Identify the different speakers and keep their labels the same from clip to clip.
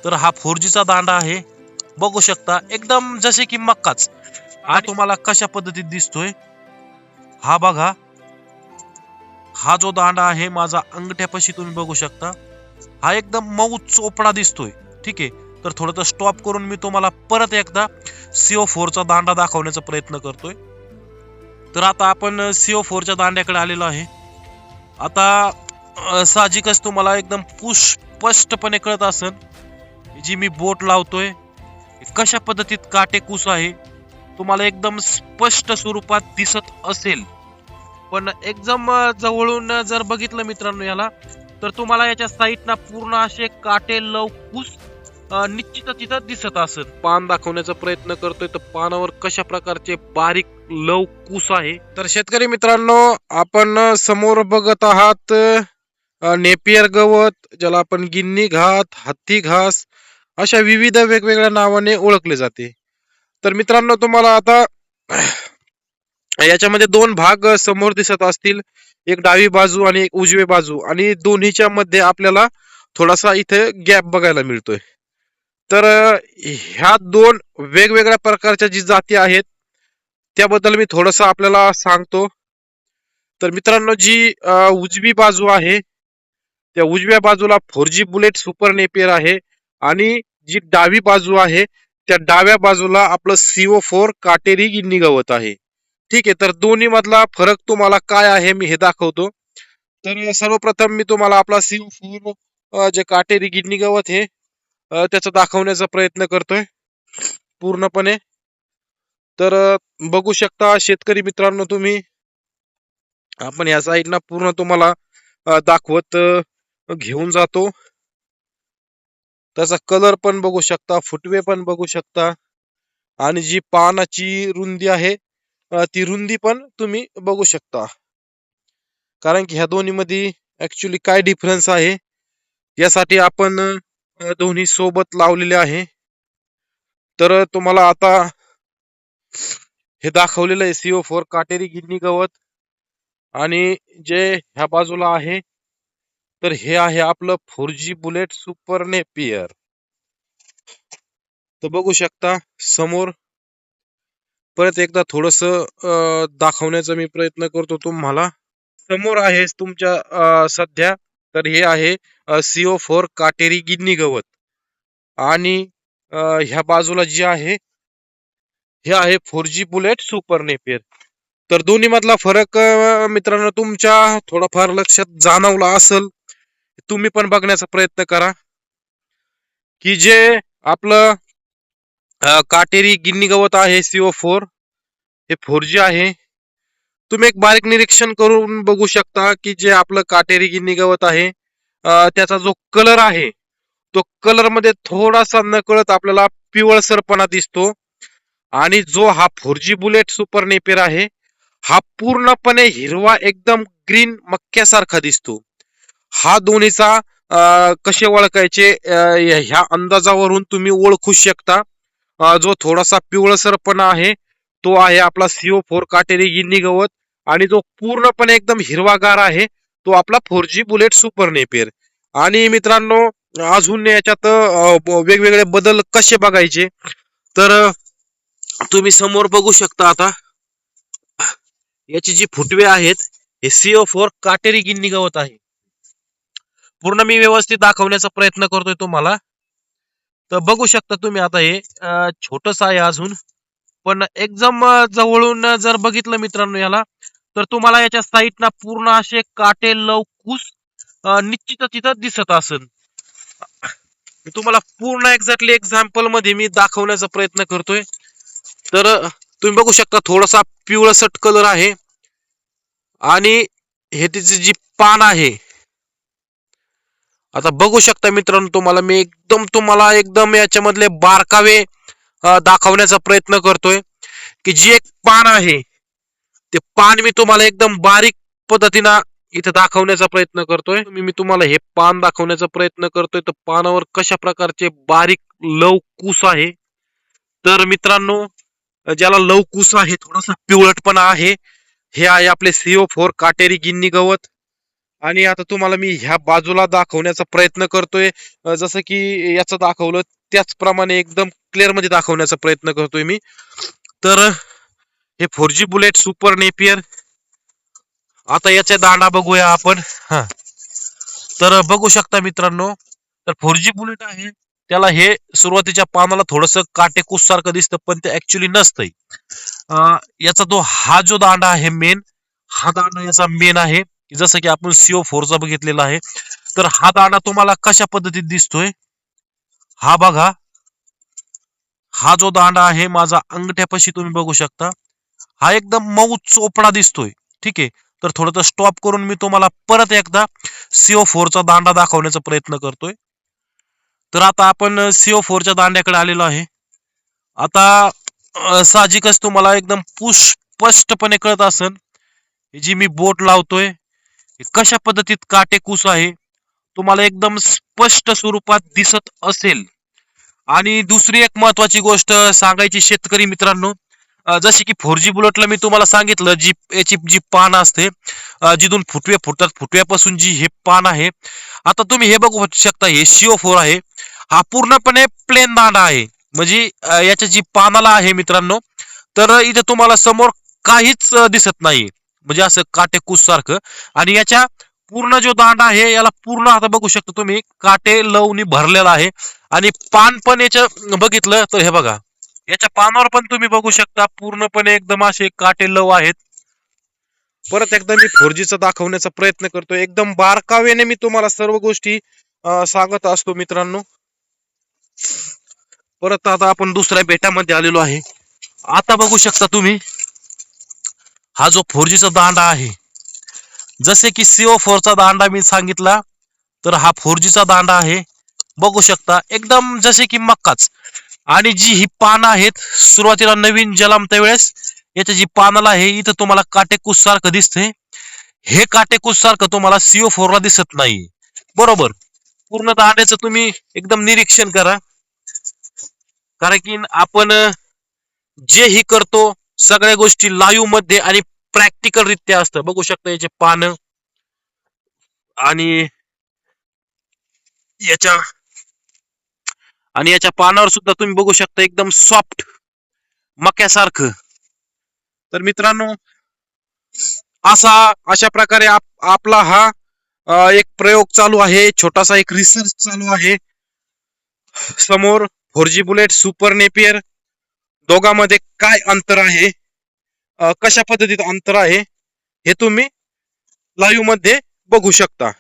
Speaker 1: तर हा 4G चा दांडा आहे, बघू शकता एकदम जसे की मक्काच. हा तुम्हाला कशा पद्धतीत दिसतोय हा बघा. हा जो दांडा आहे माझा अंगठ्यापाशी तुम्ही बघू शकता, हा एकदम मऊ चोपडा दिसतोय. ठीक आहे, तर थोडं स्टॉप करून मी तुम्हाला परत एकदा CO4 चा दांडा दाखवण्याचा प्रयत्न करतोय. तर आता आपण CO4 च्या दांड्याकडे आलेलो आहे. आता साहजिकच तुम्हाला एकदम स्पष्टपणे कळत असेल जी मी बोट लावतोय कशा पद्धतीत काटेकूस आहे, तुम्हाला एकदम स्पष्ट स्वरूपात दिसत असेल. पण एकदम जवळून जर बघितलं मित्रांनो याला, तर तुम्हाला याच्या साईडना पूर्ण असे काटे लवकूस निश्चितच तिथं दिसत असेल. पान दाखवण्याचा प्रयत्न करतोय तर पानावर कशा प्रकारचे बारीक लवकूस आहे. तर शेतकरी मित्रांनो, आपण समोर बघत आहात नेपियर गवत, ज्याला आपण गिन्नी घास, हत्ती घास अशा विविध वेगवेगळ्या नावाने ओळखले जाते. तर मित्रांनो, तुम्हाला आता याच्यामध्ये दोन भाग समोर दिसत असतील, एक डावी बाजू आणि एक उजवी बाजू, आणि दोन्हीच्या मध्ये आपल्याला थोडासा इथे गॅप बघायला मिळतोय. तर ह्या दोन वेगवेगळ्या प्रकारच्या जी जाती आहेत त्याबद्दल मी थोडस आपल्याला सांगतो. तर मित्रांनो, जी उजवी बाजू आहे त्या उजव्या बाजूला 4G बुलेट सुपर नेपियर आहे, आणि जी डावी बाजू आहे त्या डाव्या बाजूला आपलं CO4 काटेरी गिन्नी गवत आहे. ठीक आहे, तर दोन्ही मधला फरक तुम्हाला काय आहे मी हे दाखवतो. तर सर्वप्रथम मी तुम्हाला आपला CO4 जे काटेरी गिन्नी गवत हे त्याचा दाखवण्याचा प्रयत्न करतोय पूर्णपणे. तर बघू शकता शेतकरी मित्रांनो तुम्ही, आपण या साईडला पूर्ण तुम्हाला दाखवत घेऊन जातो. त्याचा कलर पण बघू शकता, फुटवे पण बघू शकता, आणि जी पानाची रुंदी आहे ती रुंदी पण तुम्ही बघू शकता. कारण की ह्या दोन्ही मध्ये ऍक्च्युली काय डिफरन्स आहे यासाठी आपण दोन्ही सोबत लावलेले आहे. तर तुम्हाला आता हे दाखवलेलं आहे CO4 काटेरी गिन्नी गवत, आणि जे ह्या बाजूला आहे तर हे आहे आपलं 4G बुलेट सुपर नेपियर. तर बघू शकता समोर परत एकदा थोडस दाखवण्याचा मी प्रयत्न करतो तुम्हाला. समोर आहे तुमच्या सध्या, तर हे आहे CO4 काटेरी गिन्नी गवत, आणि ह्या बाजूला जी आहे हे आहे 4G बुलेट सुपर नेपियर. तर दोन्ही मधला फरक मित्रांनो तुमच्या थोडाफार लक्षात जाणवला असेल, तुम्ही पण बघण्याचा प्रयत्न करा की जे आपलं काटेरी गिन्नी गवत आहे CO4 हे 4G आहे. तुम्ही एक बारीक निरीक्षण करून बघू शकता की जे आपलं काटेरी गिन्नी गवत आहे त्याचा जो कलर आहे तो कलर मध्ये थोडासा नकळत आपल्याला पिवळसरपणा दिसतो, आणि जो हा 4G बुलेट सुपर नेपियर आहे हा पूर्णपणे हिरवा एकदम ग्रीन मक्क्यासारखा दिसतो. हा दोन्हीचा कसे ओळखायचे ह्या अंदाजावरून तुम्ही ओळखू शकता. जो थोडासा पिवळसरपणा आहे तो आहे आपला CO4 काटेरी गिन्नी गवत, आणि जो पूर्णपणे एकदम हिरवागार आहे तो आपला 4G बुलेट सुपर नेपियर. आणि मित्रांनो, अजून याच्यात वेगवेगळे बदल कसे बघायचे, तर तुम्ही समोर बघू शकता. आता याची जी फुटवे आहेत हे CO4 काटेरी गिन्नी गवत आहे. पूर्ण मी व्यवस्थित दाखवण्याचा प्रयत्न करतोय तुम्हाला. तर बघू शकता तुम्ही आता हे छोटस आहे अजून, पण एकदम जवळून जर बघितलं मित्रांनो याला, तर तुम्हाला याच्या साईडना पूर्ण असे काटे लवकूस निश्चितच तिथं दिसत असेल. मी तुम्हाला पूर्ण एक्झॅक्टली एक्झाम्पल मध्ये मी दाखवण्याचा प्रयत्न करतोय. तर तुम्ही बघू शकता थोडासा पिवळसट कलर आहे, आणि हे त्याची जी पान आहे, आता बघू शकता मित्रांनो तुम्हाला मी तुम्हाला एकदम याच्यामधले बारकावे दाखवण्याचा प्रयत्न करतोय की जी एक पान आहे ते पान मी तुम्हाला एकदम बारीक पद्धतीने इथे दाखवण्याचा प्रयत्न करतोय. मी तुम्हाला हे पान दाखवण्याचा प्रयत्न करतोय, तर पानावर कशा प्रकारचे बारीक लवकूस आहे. तर मित्रांनो, ज्याला लवकूस आहे, थोडासा पिवळटपणा आहे, हे आहे आपले CO4 काटेरी गिन्नी गवत. आणि आता तुम्हाला मी ह्या बाजूला दाखवण्याचा प्रयत्न करतोय. जसं की याचं दाखवलं त्याचप्रमाणे एकदम क्लिअर मध्ये दाखवण्याचा प्रयत्न करतोय मी. तर हे 4G बुलेट सुपर नेपियर. आता याच्या दांडा बघूया आपण. हा, तर बघू शकता मित्रांनो, तर 4G बुलेट आहे त्याला हे सुरुवातीच्या पानाला थोडस काटेकुस सारखं दिसतं, पण ते ऍक्च्युली नसतंय. याचा हा जो दांडा आहे मेन, हा दांडा याचा मेन आहे. जसं की आपण CO4 चा बघितलेला आहे. तर हा दांडा तुम्हाला कशा पद्धतीत दिसतोय, हा बघा. हा जो दांडा आहे माझा अंगठ्यापाशी तुम्ही बघू शकता, हा एकदम मऊ चोपडा दिसतोय. ठीक आहे. तर थोडं स्टॉप करून मी तुम्हाला परत एकदा CO4 चा दांडा दाखवण्याचा प्रयत्न करतोय. तर आता आपण CO4 च्या दांड्याकडे आलेलो आहे. आता साहजिकच तुम्हाला एकदम स्पष्टपणे कळत असेल, जी मी बोट लावतोय कशा पद्धतीत काटेकुस आहे, तुम्हाला एकदम स्पष्ट स्वरूपात दिसत असेल. आणि दुसरी एक महत्वाची गोष्ट सांगायची शेतकरी मित्रांनो, जशी की 4G बुलेटला मी तुम्हाला सांगितलं, जी याची जी पान असते, जिथून फुटवे फुटतात, फुटव्यापासून जी हे पान आहे. आता तुम्ही हे बघू शकता, हे CO4 आहे, हा पूर्णपणे प्लेन दांडा आहे. म्हणजे याच्या जी पानाला आहे मित्रांनो, तर इथे तुम्हाला समोर काहीच दिसत नाही, म्हणजे असं काटेकुस सारखं. आणि याच्या पूर्ण जो दांडा आहे, याला पूर्ण आता बघू शकता तुम्ही काटे लवणी भरलेला आहे. आणि पान पण याच्या बघितलं तर हे बघा, याच्या पानावर पण तुम्ही बघू शकता पूर्णपणे एकदम असे काटे लव आहेत. परत एकदा मी 4G चा दाखवण्याचा प्रयत्न करतो, एकदम बारकावेने मी तुम्हाला सर्व गोष्टी सांगत असतो मित्रांनो. परत आता आपण दुसऱ्या बेटामध्ये आलेलो आहे. आता बघू शकता तुम्ही, हा जो 4G चा दांडा आहे, जसे की CO4 चा दांडा मी सांगितला, तर हा 4G चा दांडा आहे. बघू शकता एकदम जसे की मक्काच. आणि जी ही पानं आहेत, सुरुवातीला नवीन जन्मत्या वेळेस याच्या जी पानाला आहे, इथं तुम्हाला काटेकुस सारखं दिसते. हे काटेकुस सारखं तुम्हाला CO4 ला दिसत नाही. बरोबर. पूर्ण दांड्याचं तुम्ही एकदम निरीक्षण करा, कारण की आपण जेही करतो सगळ्या गोष्टी लाईव्ह मध्ये आणि प्रॅक्टिकल रित्या असतं. बघू शकता याचे पानं, आणि याच्या याच्या पानावर सुद्धा तुम्ही बघू शकता एकदम सॉफ्ट मक्यासारखं. तर मित्रांनो, अशा प्रकारे आपला हा एक प्रयोग चालू आहे, छोटासा एक रिसर्च चालू आहे. समोर 4G बुलेट सुपर नेपियर, दोघांमध्ये काय अंतर आहे, कशा पद्धतीत अंतर आहे, हे तुम्ही लाईव्ह मध्ये बघू शकता.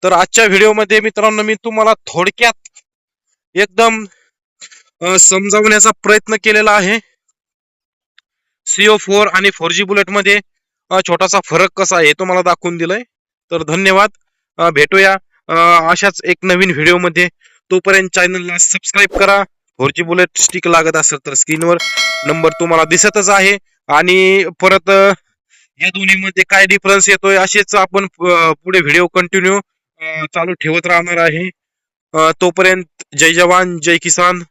Speaker 1: तर आजच्या व्हिडिओमध्ये मित्रांनो मी तुम्हाला थोडक्यात एकदम समजावण्याचा प्रयत्न केलेला आहे. CO4 आणि 4G बुलेट मध्ये छोटासा फरक कसा आहे हे तुम्हाला दाखवून दिलंय. तर धन्यवाद. भेटूया अशाच एक नवीन व्हिडिओ मध्ये. तोपर्यंत चॅनलला सबस्क्राईब करा. 4G बुलेट स्टिक लागत असेल तर स्क्रीनवर नंबर तुम्हाला दिसतच आहे. आणि परत या दोन्हीमध्ये काय डिफरन्स येतोय, असेच आपण पुढे व्हिडिओ कंटिन्यू चालू ठेवत राहणार आहे. तोपर्यंत जय जवान जय किसान.